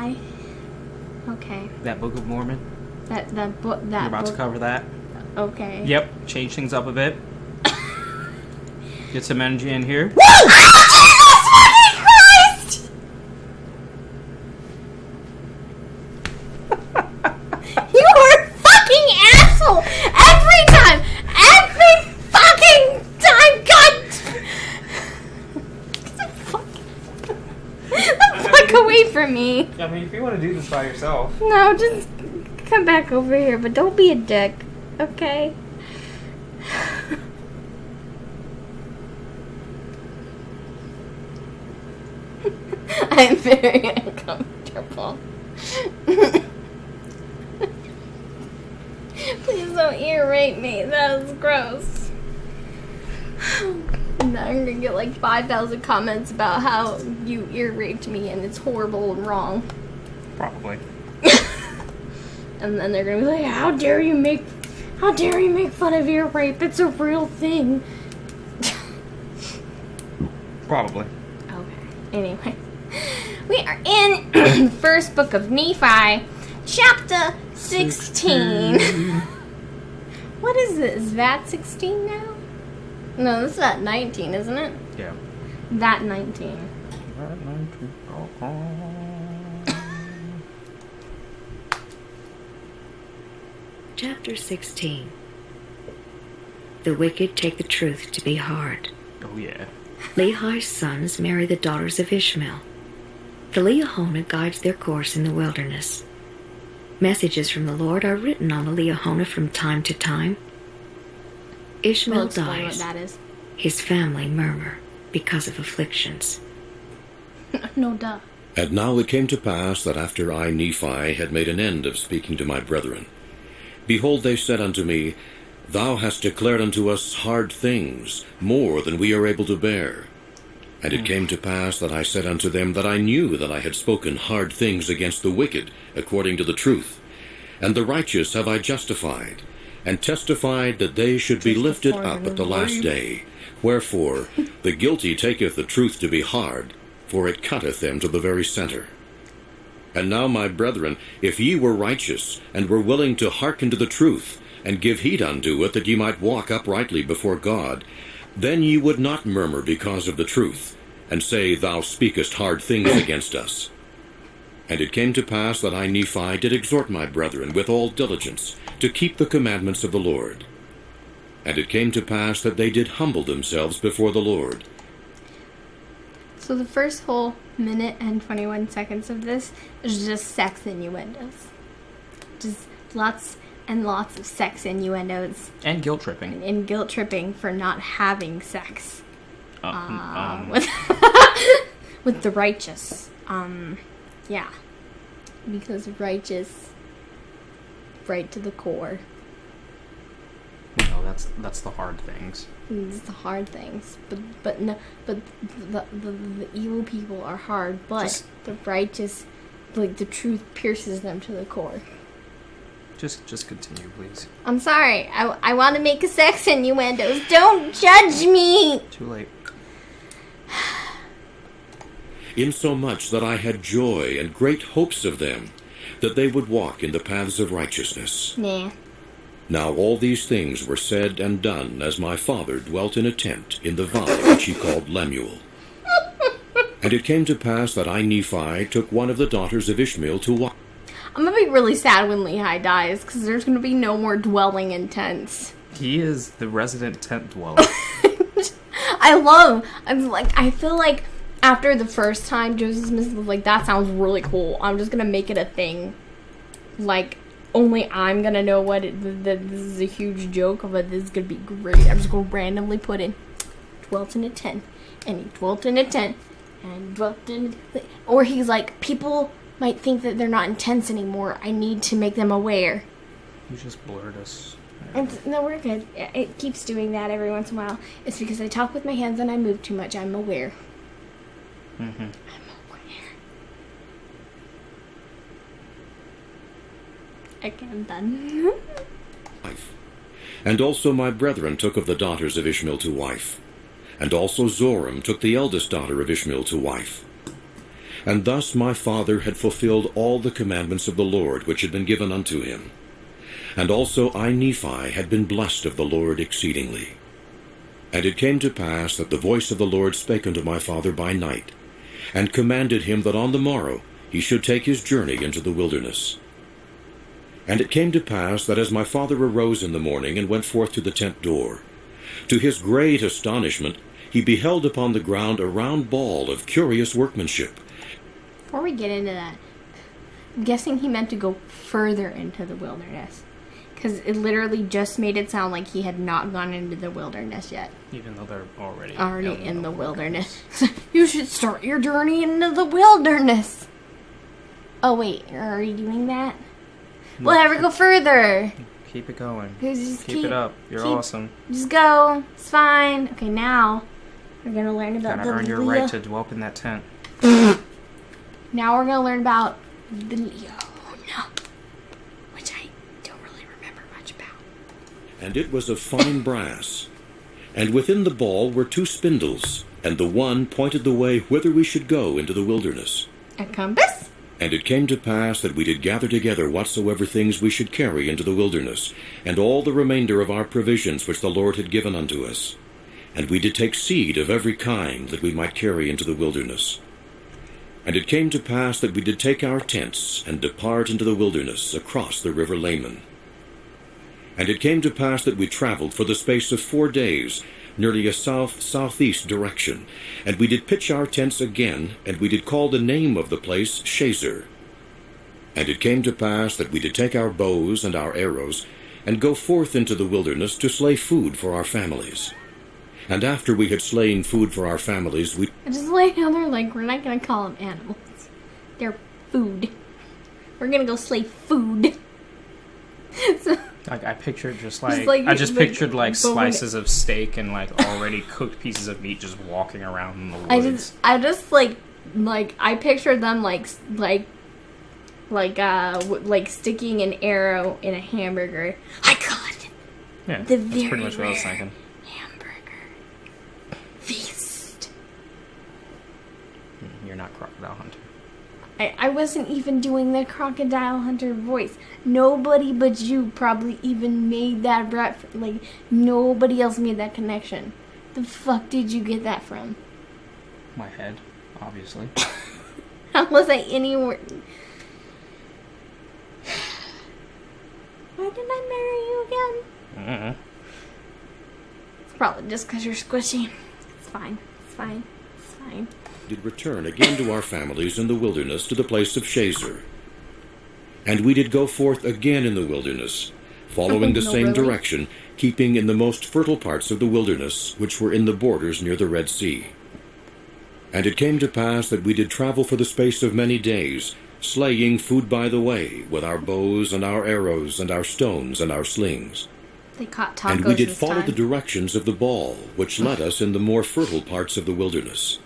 Nephi. Okay. That Book of Mormon. That book. That We're about to cover that. Okay. Yep. Change things up a bit. Get some energy in here. Woo! Oh, Jesus fucking Christ! You are a fucking asshole every time. Every fucking time. God. Get the fuck away from me. I mean, if you want to do this by yourself. No, just come back over here, but don't be a dick, okay? I'm very uncomfortable. Please don't ear rape me. That was gross. And then I'm gonna get like 5,000 comments about how you ear raped me and it's horrible and wrong. Probably. And then they're gonna be like, how dare you make fun of ear rape? It's a real thing. Probably. Okay. Anyway. We are in first book of Nephi, chapter 16. What is this? Is that 16 now? No, this is that 19, isn't it? Yeah. That 19. Chapter 16. The wicked take the truth to be hard. Oh, yeah. Lehi's sons marry the daughters of Ishmael. The Leahona guides their course in the wilderness. Messages from the Lord are written on the Leahona from time to time. Ishmael We'll explain dies. what that is. His family murmur because of afflictions. No duh. And now it came to pass that after I, Nephi, had made an end of speaking to my brethren, behold, they said unto me, Thou hast declared unto us hard things, more than we are able to bear. And it came to pass that I said unto them that I knew that I had spoken hard things against the wicked, according to the truth. And the righteous have I justified, and testified that they should be lifted up at the last day. Wherefore the guilty taketh the truth to be hard, for it cutteth them to the very center. And now, my brethren, if ye were righteous, and were willing to hearken to the truth, and give heed unto it, that ye might walk uprightly before God, then ye would not murmur because of the truth, and say, Thou speakest hard things against us. And it came to pass that I, Nephi, did exhort my brethren with all diligence to keep the commandments of the Lord. And it came to pass that they did humble themselves before the Lord. So the first whole minute and 21 seconds of this is just sex innuendos. Just lots and lots of sex innuendos. And guilt tripping. And guilt tripping for not having sex. With the righteous. Yeah. Because righteous, right to the core. No, that's the hard things. It's the hard things, but the evil people are hard, but the righteous, like the truth, pierces them to the core. Just continue, please. I'm sorry. I want to make a sex innuendos. Don't judge me. Too late. Insomuch that I had joy and great hopes of them, that they would walk in the paths of righteousness. Nah. Now all these things were said and done as my father dwelt in a tent in the valley which he called Lemuel. And it came to pass that I, Nephi, took one of the daughters of Ishmael to wife. I'm gonna be really sad when Lehi dies, because there's gonna be no more dwelling in tents. He is the resident tent dweller. I feel like after the first time Joseph Smith was like, that sounds really cool, I'm just gonna make it a thing. Like, only I'm gonna know what this is a huge joke, but this is gonna be great. I'm just gonna randomly put in, dwelt in a tent, and he dwelt in a tent, and dwelt in a... Or he's like, people might think that they're not in tents anymore. I need to make them aware. You just blurred us. No, we're good. It keeps doing that every once in a while. It's because I talk with my hands and I move too much. I'm aware. Mm-hmm. I'm aware. Okay, I'm done. And also my brethren took of the daughters of Ishmael to wife. And also Zoram took the eldest daughter of Ishmael to wife. And thus my father had fulfilled all the commandments of the Lord which had been given unto him. And also I, Nephi, had been blessed of the Lord exceedingly. And it came to pass that the voice of the Lord spake unto my father by night, and commanded him that on the morrow he should take his journey into the wilderness. And it came to pass that as my father arose in the morning and went forth to the tent door, to his great astonishment he beheld upon the ground a round ball of curious workmanship. Before we get into that, I'm guessing he meant to go further into the wilderness. Because it literally just made it sound like he had not gone into the wilderness yet. Even though they're already In the wilderness. You should start your journey into the wilderness. Oh wait, are you doing that? No. We'll never go further. Keep it going. Just Keep it up. You're awesome. Just go. It's fine. Okay, now we're gonna learn about Gotta earn your right to dwell in that tent. Now we're gonna learn about the Leona, which I don't really remember much about. And it was of fine brass. And within the ball were 2 spindles, and the one pointed the way whither we should go into the wilderness. A compass? And it came to pass that we did gather together whatsoever things we should carry into the wilderness, and all the remainder of our provisions which the Lord had given unto us. And we did take seed of every kind that we might carry into the wilderness. And it came to pass that we did take our tents, and depart into the wilderness across the river Laman. And it came to pass that we travelled for the space of 4 days, nearly a south-southeast direction. And we did pitch our tents again, and we did call the name of the place Shazer. And it came to pass that we did take our bows and our arrows, and go forth into the wilderness to slay food for our families. And after we had slain food for our families, we... I just lay down there like, we're not gonna call them animals. They're food. We're gonna go slay food. So, I pictured I just pictured slices of steak and already cooked pieces of meat just walking around in the woods. I just I pictured them like sticking an arrow in a hamburger. I got it. Yeah, The that's very pretty much what I was rare thinking. hamburger feast. You're not Crocodile Hunter. I wasn't even doing the Crocodile Hunter voice. Nobody but you probably even made that nobody else made that connection. The fuck did you get that from? My head, obviously. How was I anywhere? Why did I marry you again? It's probably just because you're squishy. It's fine. It's fine. It's fine. did return again to our families in the wilderness to the place of Shazer. And we did go forth again in the wilderness, following the same direction, keeping in the most fertile parts of the wilderness, which were in the borders near the Red Sea. And it came to pass that we did travel for the space of many days, slaying food by the way, with our bows and our arrows and our stones and our slings. They caught tacos. And we did follow time. the directions of the ball, which led us in the more fertile parts of the wilderness.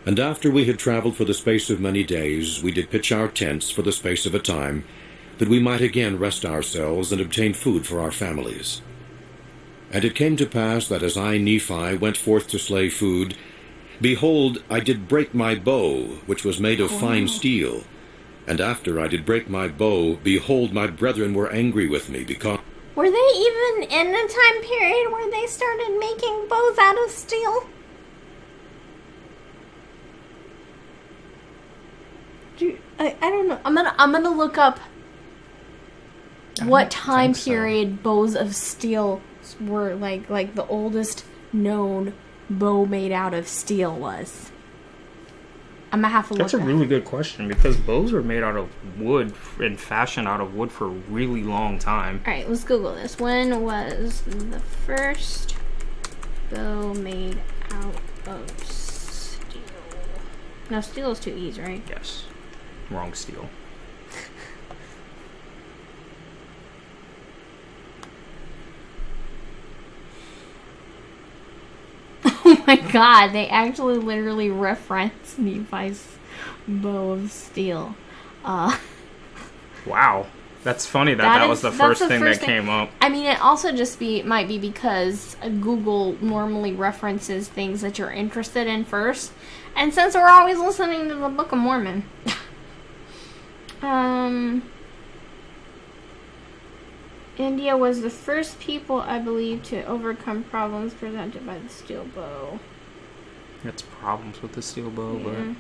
And after we had traveled for the space of many days, we did pitch our tents for the space of a time, that we might again rest ourselves and obtain food for our families. And it came to pass that as I, Nephi, went forth to slay food, behold, I did break my bow, which was made of fine steel. And after I did break my bow, behold, my brethren were angry with me, because... Were they even in a time period where they started making bows out of steel? I don't know. I'm gonna look up what time period bows of steel were like the oldest known bow made out of steel was. I'm gonna have to look. That's a really good question, because bows were made out of wood and fashioned out of wood for a really long time. All right, let's Google this. When was the first bow made out of steel? No, steel is 2 E's, right? Yes. Wrong steel. Oh my god, they actually literally reference Nephi's bow of steel. Wow. That's funny that was the first thing that came up. I mean, it also just might be because Google normally references things that you're interested in first. And since we're always listening to the Book of Mormon. India was the first people, I believe, to overcome problems presented by the steel bow. That's problems with the steel bow, but...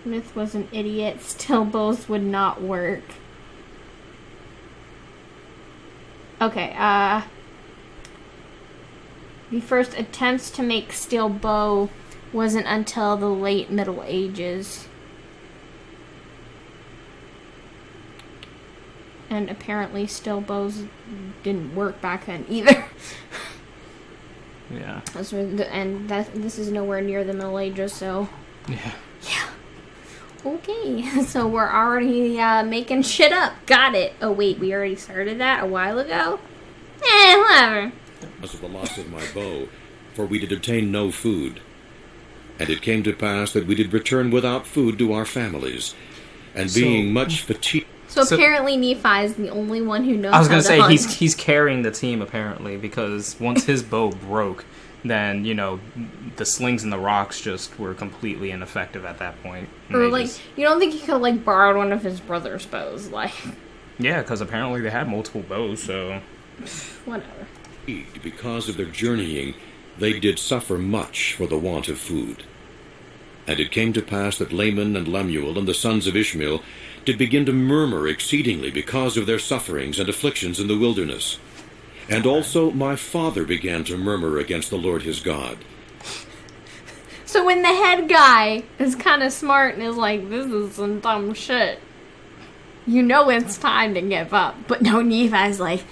Smith was an idiot. Steel bows would not work. Okay, the first attempts to make steel bow wasn't until the late Middle Ages. And apparently steel bows didn't work back then either. Yeah. This is nowhere near the Middle Ages, so... Yeah. Yeah. Okay, so we're already making shit up. Got it. Oh wait, we already started that a while ago? Whatever. Because of the loss of my bow, for we did obtain no food. And it came to pass that we did return without food to our families, and being much fatigued... So apparently Nephi is the only one who knows I was going to say, hunt. he's carrying the team, apparently, because once his bow broke, then, the slings and the rocks just were completely ineffective at that point. Or, you don't think he could, borrow one of his brother's bows, Yeah, because apparently they had multiple bows, so... Whatever. Because of their journeying, they did suffer much for the want of food. And it came to pass that Laman and Lemuel and the sons of Ishmael did begin to murmur exceedingly because of their sufferings and afflictions in the wilderness. And also my father began to murmur against the Lord his God. So when the head guy is kind of smart and is like, this is some dumb shit, it's time to give up. But no, Nephi's like,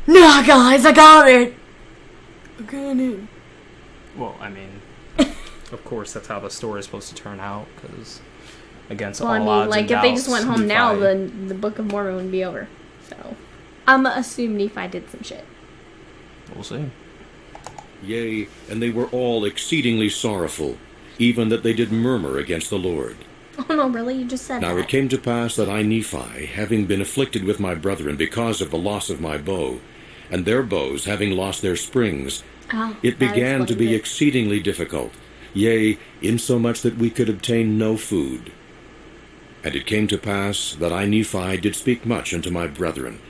no, guys, I got it. I got it. Well, I mean, of course, that's how the story is supposed to turn out, because against all odds and if they just doubts, went home Nephi... now, then the Book of Mormon would be over. So, I'm gonna assume Nephi did some shit. We'll see. Yea, and they were all exceedingly sorrowful, even that they did murmur against the Lord. Oh no, really? You just said that. Now it came to pass that I, Nephi, having been afflicted with my brethren because of the loss of my bow, and their bows having lost their springs, it began to be exceedingly difficult, yea, insomuch that we could obtain no food. And it came to pass that I, Nephi, did speak much unto my brethren,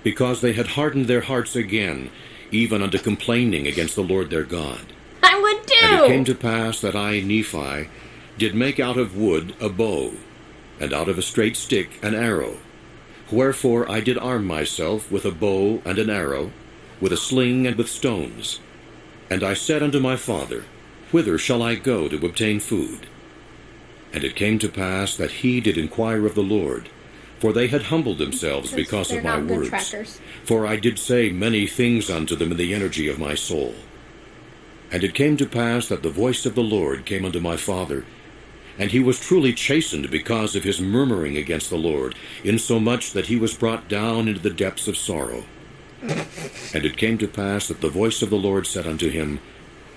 because they had hardened their hearts again, even unto complaining against the Lord their God. I would too! And it came to pass that I, Nephi, did make out of wood a bow, and out of a straight stick an arrow. Wherefore I did arm myself with a bow and an arrow, with a sling and with stones. And I said unto my father, Whither shall I go to obtain food? And it came to pass that he did inquire of the Lord, for they had humbled themselves because of my words. For I did say many things unto them in the energy of my soul. And it came to pass that the voice of the Lord came unto my father, and he was truly chastened because of his murmuring against the Lord, insomuch that he was brought down into the depths of sorrow. And it came to pass that the voice of the Lord said unto him,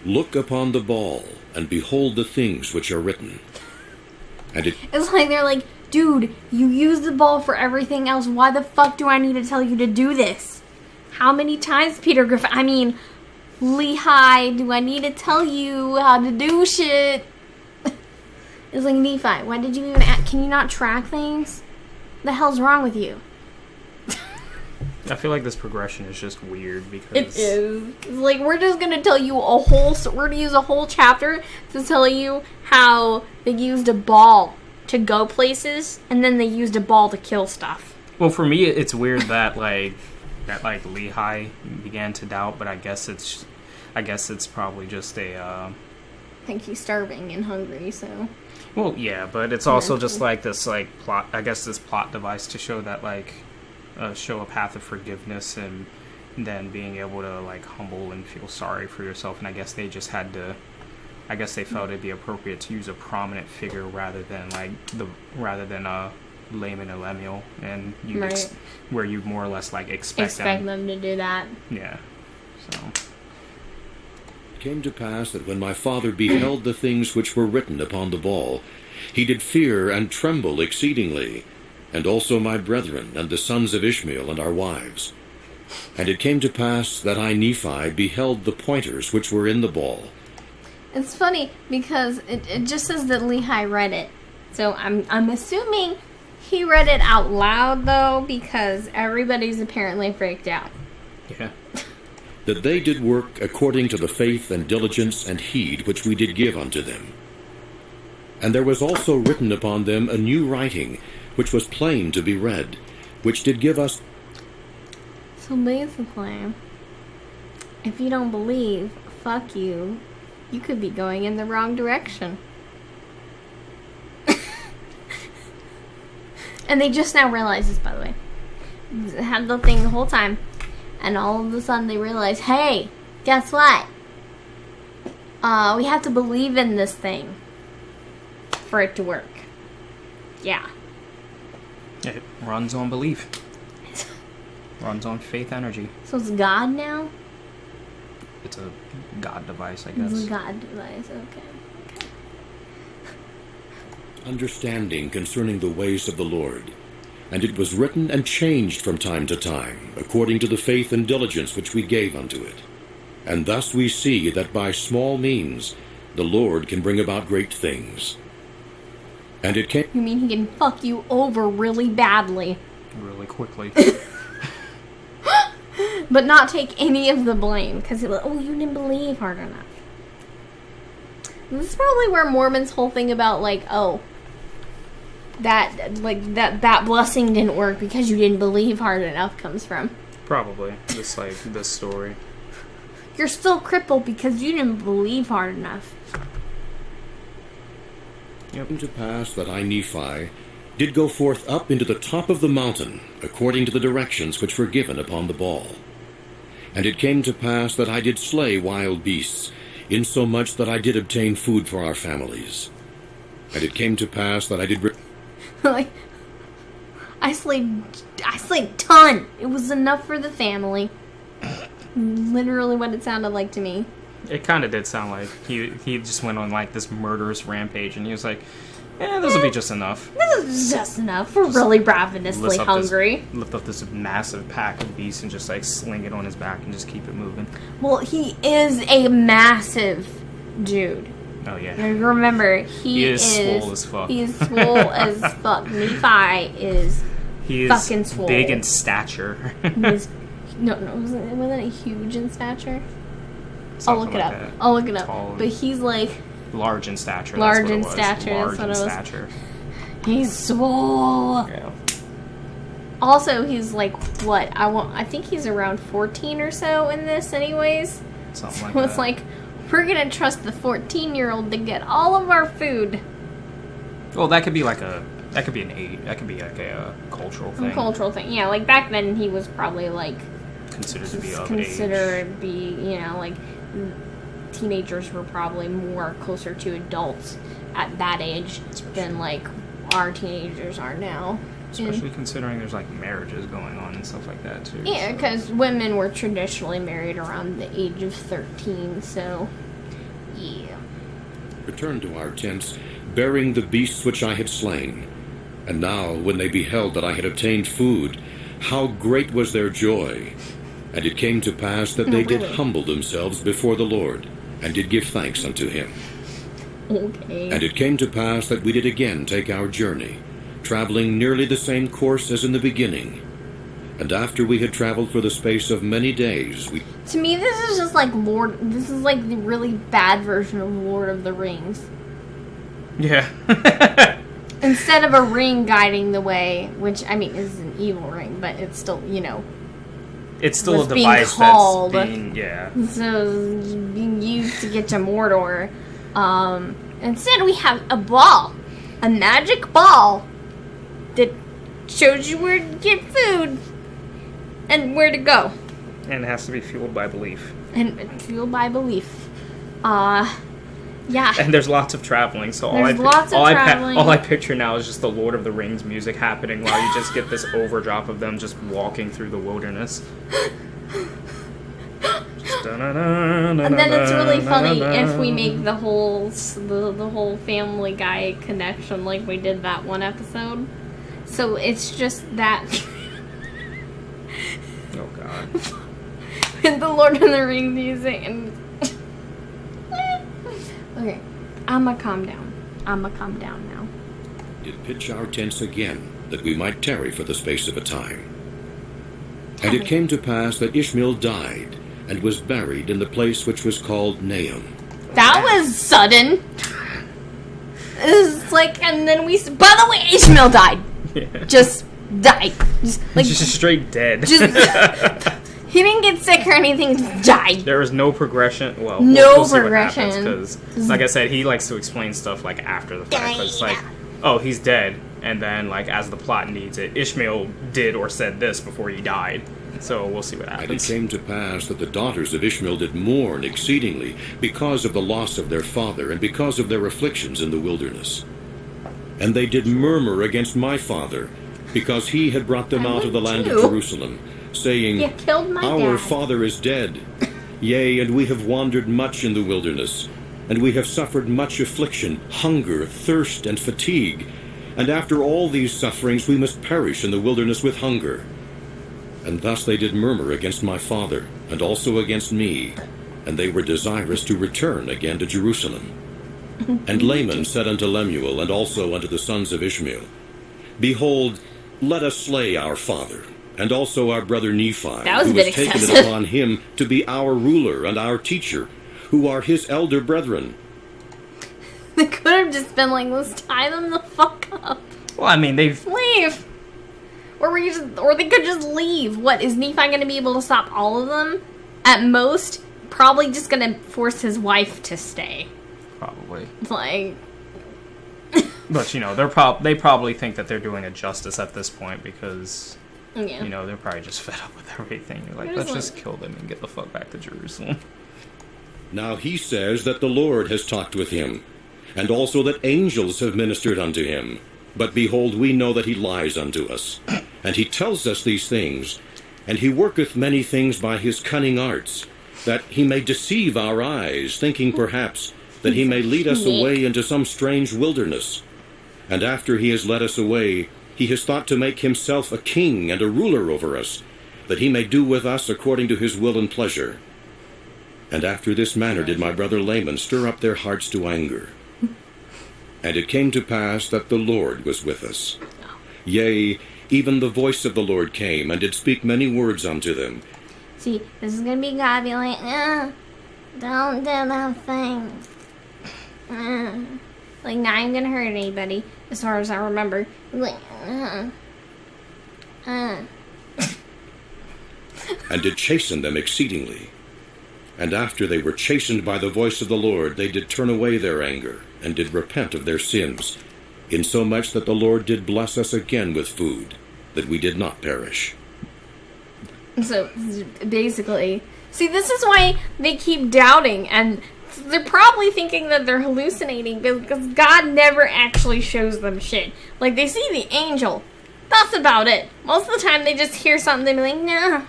Look upon the ball, and behold the things which are written. And it's like they're like, dude, you use the ball for everything else. Why the fuck do I need to tell you to do this? How many times, Peter Griffin? I mean, Lehi, do I need to tell you how to do shit? It's like, Nephi, why did you even can you not track things? What the hell's wrong with you? I feel like this progression is just weird because... It is. It's like, we're just gonna tell you we're gonna use a whole chapter to tell you how they used a ball to go places, and then they used a ball to kill stuff. Well, for me, it's weird that Lehi began to doubt, but I guess it's probably just a... I think he's starving and hungry, so... Well, yeah, but it's also just like this plot, I guess this plot device to show that show a path of forgiveness and then being able to humble and feel sorry for yourself. And I guess they just had to, I guess they felt it'd be appropriate to use a prominent figure rather than Laman and Lemuel, and where you more or less expect them to do that. Yeah. So It came to pass that when my father beheld the things which were written upon the ball, he did fear and tremble exceedingly, and also my brethren, and the sons of Ishmael, and our wives. And it came to pass that I, Nephi, beheld the pointers which were in the ball. It's funny because it just says that Lehi read it. So I'm assuming he read it out loud, though, because everybody's apparently freaked out. Yeah. That they did work according to the faith and diligence and heed which we did give unto them. And there was also written upon them a new writing, which was plain to be read, which did give us... So basically, if you don't believe, fuck you, you could be going in the wrong direction. And they just now realize this, by the way. They had the thing the whole time. And all of a sudden they realize, hey, guess what? We have to believe in this thing for it to work. Yeah. It runs on belief. Runs on faith energy. So it's God now? It's a God device, I guess. It's a God device, okay. understanding concerning the ways of the Lord. And it was written and changed from time to time, according to the faith and diligence which we gave unto it. And thus we see that by small means the Lord can bring about great things. And it came... You mean he can fuck you over really badly? Really quickly. But not take any of the blame, because he'll, oh, you didn't believe hard enough. This is probably where Mormon's whole thing about, like, oh, that blessing didn't work because you didn't believe hard enough comes from. Probably. Just like this story. You're still crippled because you didn't believe hard enough. It came to pass that I, Nephi, did go forth up into the top of the mountain, according to the directions which were given upon the ball. And it came to pass that I did slay wild beasts, insomuch that I did obtain food for our families. And it came to pass that I did... Like, I slayed a ton. It was enough for the family. Literally what it sounded like to me. It kind of did sound like he just went on like this murderous rampage, and he was like, this will be just enough. This is just enough. We're really ravenously hungry. Lift up this massive pack of beasts and just like sling it on his back and just keep it moving. Well, he is a massive dude. Oh, yeah. You remember, he is swole as fuck. He is swole as fuck. Nephi is fucking swole. Big in stature. Wasn't it huge in stature? I'll look it up. That. I'll look it up. Tall, but he's like... large in stature. Large in stature. That's what it was. Stature. He's swole. Yeah. Also, he's like, what? I think he's around 14 or so in this anyways. Something like so that. it's like, we're gonna trust the 14-year-old to get all of our food. Well, that could be like an age. That could be like a cultural thing. A cultural thing. Yeah, like back then he was probably like... Considered to be of age. Considered be, you know, like... Teenagers were probably more closer to adults at that age than like our teenagers are now. Especially considering there's like marriages going on and stuff like that too. Yeah, because women were traditionally married around the age of 13, so yeah. Returned to our tents, bearing the beasts which I had slain. And now, when they beheld that I had obtained food, how great was their joy! And it came to pass that they did humble themselves before the Lord, and did give thanks unto him. Okay. And it came to pass that we did again take our journey, traveling nearly the same course as in the beginning. And after we had traveled for the space of many days, we... To me, this is just like this is like the really bad version of Lord of the Rings. Yeah. Instead of a ring guiding the way, which, I mean, is an evil ring, but it's still, you know... It's still a device that's being, yeah. So, being used to get to Mordor. Instead, we have a ball. A magic ball that shows you where to get food and where to go. And it has to be fueled by belief. And fueled by belief. Yeah. And there's lots of traveling, so all I picture now is just the Lord of the Rings music happening while you just get this overdrop of them just walking through the wilderness. And then it's really funny if we make the whole Family Guy connection like we did that one episode. So it's just that. Oh God. With the Lord of the Rings music and. Okay, I'ma calm down. I'ma calm down now. Did pitch our tents again, that we might tarry for the space of a time. And it came to pass that Ishmael died, and was buried in the place which was called Nahum. That was sudden. It's like, and then we. By the way, Ishmael died. Yeah. Just died. Just straight dead. He didn't get sick or anything. Just died. There was no progression. Well, no we'll see progression. Because, like I said, he likes to explain stuff like after the fact. 'Cause it's like, oh, he's dead, and then like as the plot needs it, Ishmael did or said this before he died. So we'll see what And it happens. came to pass that the daughters of Ishmael did mourn exceedingly because of the loss of their father, and because of their afflictions in the wilderness. And they did murmur against my father, because he had brought them out of the land of Jerusalem, saying, You killed my Our dad. father is dead. Yea, and we have wandered much in the wilderness, and we have suffered much affliction, hunger, thirst, and fatigue. And after all these sufferings we must perish in the wilderness with hunger. And thus they did murmur against my father, and also against me, and they were desirous to return again to Jerusalem. And Laman said unto Lemuel, and also unto the sons of Ishmael, Behold, let us slay our father, and also our brother Nephi, That was a who bit has taken excessive. it upon him to be our ruler and our teacher, who are his elder brethren. They could have just been like, let's tie them the fuck up. Well, I mean, they've Leave. Or they could just leave. What, is Nephi going to be able to stop all of them? At most, probably just going to force his wife to stay. probably, It's like, but you know, they probably think that they're doing a justice at this point because yeah. you know they're probably just fed up with everything. They're like, They're let's just just kill them and get the fuck back to Jerusalem. Now he says that the Lord has talked with him, and also that angels have ministered unto him. But behold, we know that he lies unto us. And he tells us these things, and he worketh many things by his cunning arts, that he may deceive our eyes, thinking perhaps that he may lead us away into some strange wilderness. And after he has led us away, he has thought to make himself a king and a ruler over us, that he may do with us according to his will and pleasure. And after this manner did my brother Laman stir up their hearts to anger. And it came to pass that the Lord was with us. Yea, even the voice of the Lord came, and did speak many words unto them. See, this is going to be God be like, don't do that thing. Like, not even going to hurt anybody, as far as I remember. Like, And did chasten them exceedingly. And after they were chastened by the voice of the Lord, they did turn away their anger, and did repent of their sins, insomuch that the Lord did bless us again with food, that we did not perish. So, basically, see, this is why they keep doubting, and they're probably thinking that they're hallucinating, because God never actually shows them shit. Like, they see the angel. That's about it. Most of the time, they just hear something, they be like, no.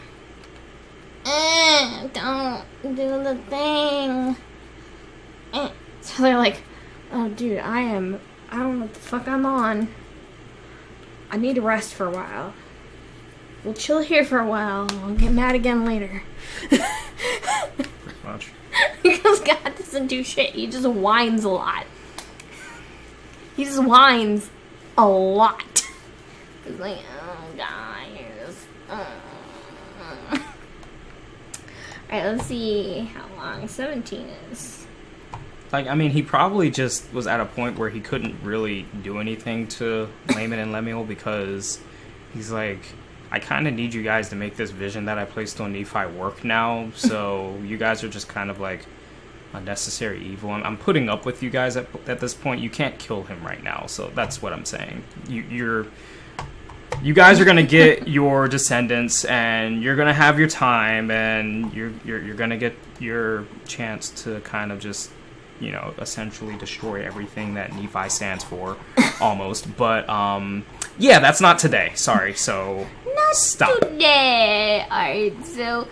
Don't do the thing. So they're like, oh, dude, I don't know what the fuck I'm on. I need to rest for a while. We'll chill here for a while. I'll get mad again later. Pretty much. Because God doesn't do shit. He just whines a lot. He just whines a lot. He's like, oh, guys. Alright, let's see how long 17 is. Like, I mean, he probably just was at a point where he couldn't really do anything to Laman and Lemuel because he's like, I kind of need you guys to make this vision that I placed on Nephi work now, so you guys are just kind of like unnecessary evil. I'm putting up with you guys at this point. You can't kill him right now, so that's what I'm saying. You guys are gonna get your descendants, and you're gonna have your time, and you're gonna get your chance to kind of just, you know, essentially destroy everything that Nephi stands for, almost. But yeah, that's not today. Sorry. So Not stop. today. Alright, so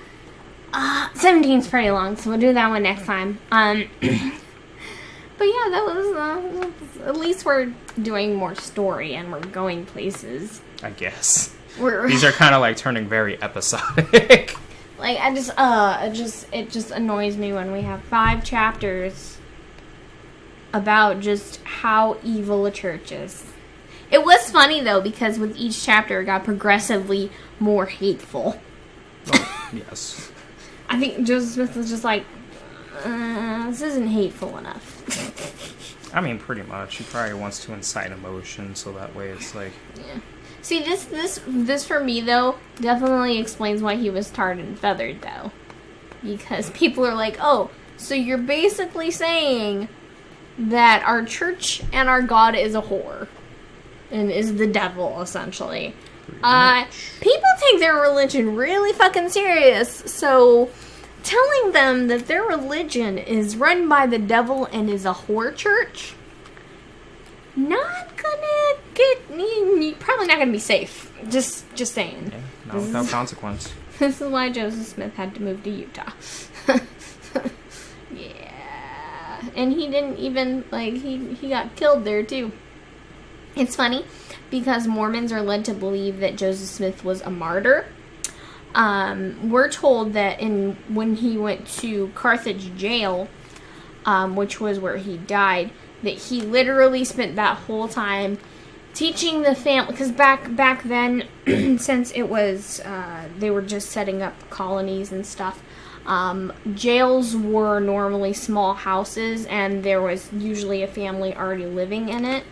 17's pretty long, so we'll do that one next time. But yeah, that was, at least we're doing more story and we're going places. I guess. These are kind of like turning very episodic. Like, it just annoys me when we have 5 chapters about just how evil a church is. It was funny, though, because with each chapter, it got progressively more hateful. Oh, yes. I think Joseph Smith was just like, this isn't hateful enough. I mean, pretty much. He probably wants to incite emotion, so that way it's like... Yeah. See, this for me, though, definitely explains why he was tarred and feathered, though. Because people are like, oh, so you're basically saying that our church and our God is a whore. And is the devil, essentially. People take their religion really fucking serious, so telling them that their religion is run by the devil and is a whore church, not gonna probably not gonna be safe. Just saying. Yeah, not without consequence. This is why Joseph Smith had to move to Utah. Yeah. And he didn't even, like, he got killed there, too. It's funny, because Mormons are led to believe that Joseph Smith was a martyr. We're told that when he went to Carthage jail, which was where he died, that he literally spent that whole time teaching the family, because back then, since it was, they were just setting up colonies and stuff, jails were normally small houses, and there was usually a family already living in it,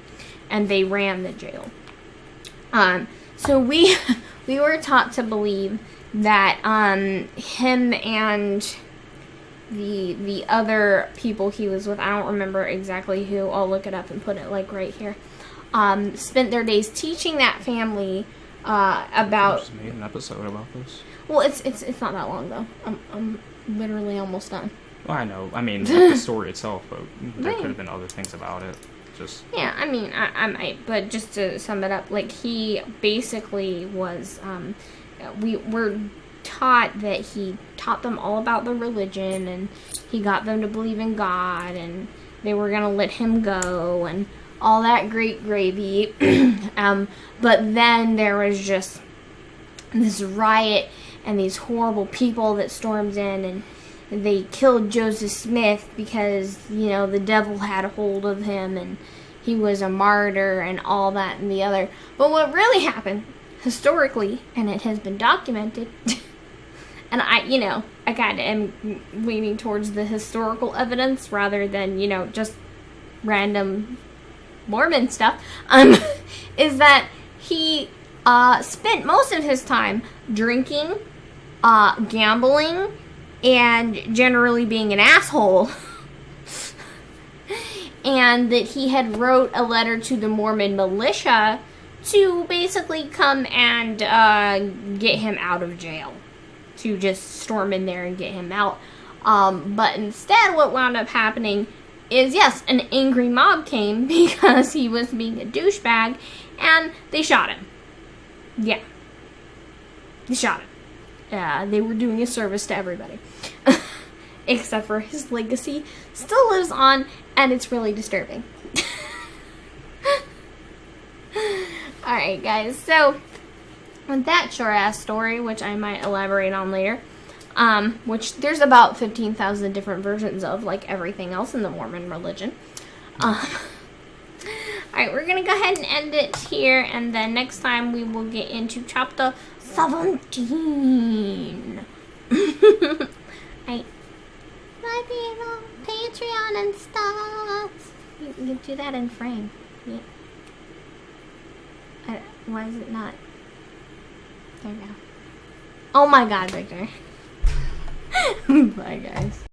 and they ran the jail. So we were taught to believe that him and the other people he was with, I don't remember exactly who, I'll look it up and put it like right here, spent their days teaching that family about... I just made an episode about this. Well, it's not that long though. I'm literally almost done. Well, I know. I mean, like the story itself, but there could have been other things about it. Just... Yeah, I mean, I might, but just to sum it up, like, he basically was, we were taught that he taught them all about the religion, and he got them to believe in God, and they were gonna let him go, and all that great gravy. But then there was just this riot, and these horrible people that stormed in, and they killed Joseph Smith because, you know, the devil had a hold of him and he was a martyr and all that and the other. But what really happened, historically, and it has been documented, and I kind of am leaning towards the historical evidence rather than, just random Mormon stuff, is that he spent most of his time drinking, gambling, and generally being an asshole. And that he had wrote a letter to the Mormon militia to basically come and get him out of jail. To just storm in there and get him out. But instead what wound up happening is, yes, an angry mob came because he was being a douchebag, and they shot him. Yeah. They shot him. They were doing a service to everybody. Except for his legacy still lives on, and it's really disturbing. Alright, guys, so with that short-ass story, which I might elaborate on later, which there's about 15,000 different versions of, like everything else in the Mormon religion. Alright, we're gonna go ahead and end it here, and then next time we will get into chapter 17. Alright. Bye, people. Patreon and stuff. You do that in frame. Yeah. Why is it not? There we go. Oh my god, Victor. Bye, guys.